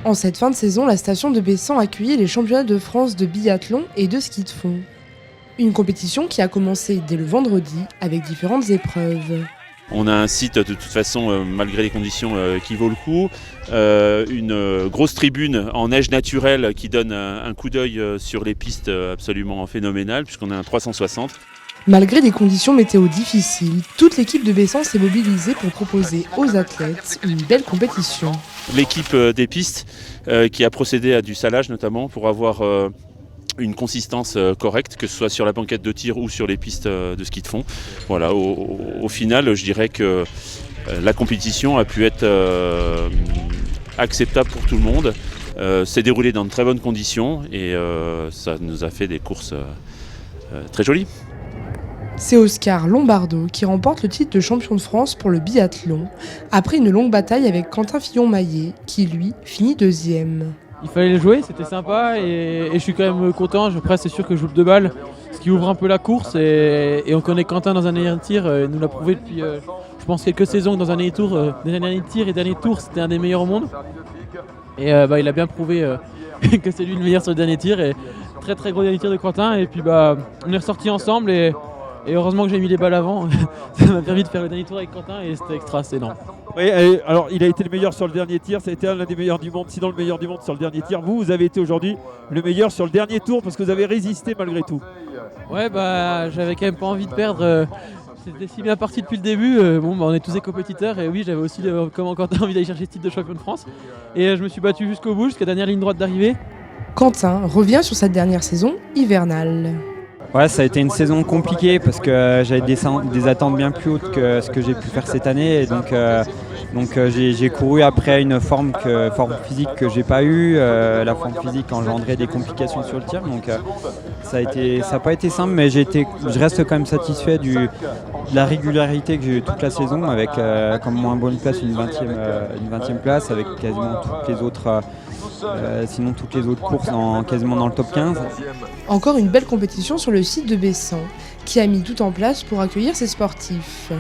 En cette fin de saison, la station de Bessan accueillait les championnats de France de biathlon et de ski de fond. Une compétition qui a commencé dès le vendredi avec différentes épreuves. On a un site de toute façon, malgré les conditions, qui vaut le coup. Une grosse tribune en neige naturelle qui donne un coup d'œil sur les pistes absolument phénoménales puisqu'on a un 360. Malgré des conditions météo difficiles, toute l'équipe de Bessan s'est mobilisée pour proposer aux athlètes une belle compétition. L'équipe des pistes qui a procédé à du salage notamment pour avoir une consistance correcte, que ce soit sur la banquette de tir ou sur les pistes de ski de fond. Voilà, au final, je dirais que la compétition a pu être acceptable pour tout le monde. C'est déroulé dans de très bonnes conditions et ça nous a fait des courses très jolies. C'est Oscar Lombardo qui remporte le titre de champion de France pour le biathlon, après une longue bataille avec Quentin Fillon-Maillet, qui lui finit deuxième. Il fallait le jouer, c'était sympa et je suis quand même content. Après, c'est sûr que je joue le 2 balles, ce qui ouvre un peu la course et on connaît Quentin dans un dernier tir. Il nous l'a prouvé depuis, je pense, quelques saisons que dans un dernier tir et dernier tour, c'était un des meilleurs au monde. Et il a bien prouvé que c'est lui le meilleur sur le dernier tir. Et très très gros dernier tir de Quentin. Et puis on est ressortis ensemble et heureusement que j'ai mis les balles avant. Ça m'a permis de faire le dernier tour avec Quentin et c'était extra, c'est énorme. Oui, alors il a été le meilleur sur le dernier tir, ça a été l'un des meilleurs du monde, sinon le meilleur du monde sur le dernier tir. Vous avez été aujourd'hui le meilleur sur le dernier tour parce que vous avez résisté malgré tout. Ouais, j'avais quand même pas envie de perdre. C'était si bien parti depuis le début. On est tous des compétiteurs et oui, j'avais aussi comme Quentin envie d'aller chercher ce titre de champion de France. Et je me suis battu jusqu'au bout, jusqu'à la dernière ligne droite d'arrivée. Quentin revient sur sa dernière saison hivernale. Ouais, ça a été une saison compliquée parce que j'avais des attentes bien plus hautes que ce que j'ai pu faire cette année. Et donc j'ai couru après une forme physique que j'ai pas eue. La forme physique engendrait des complications sur le tir. Donc ça n'a pas été simple, mais je reste quand même satisfait de la régularité que j'ai eue toute la saison avec comme moins bonne place une 20e place avec quasiment toutes les autres. Sinon toutes les autres courses quasiment dans le top 15. Encore une belle compétition sur le site de Bessan, qui a mis tout en place pour accueillir ses sportifs.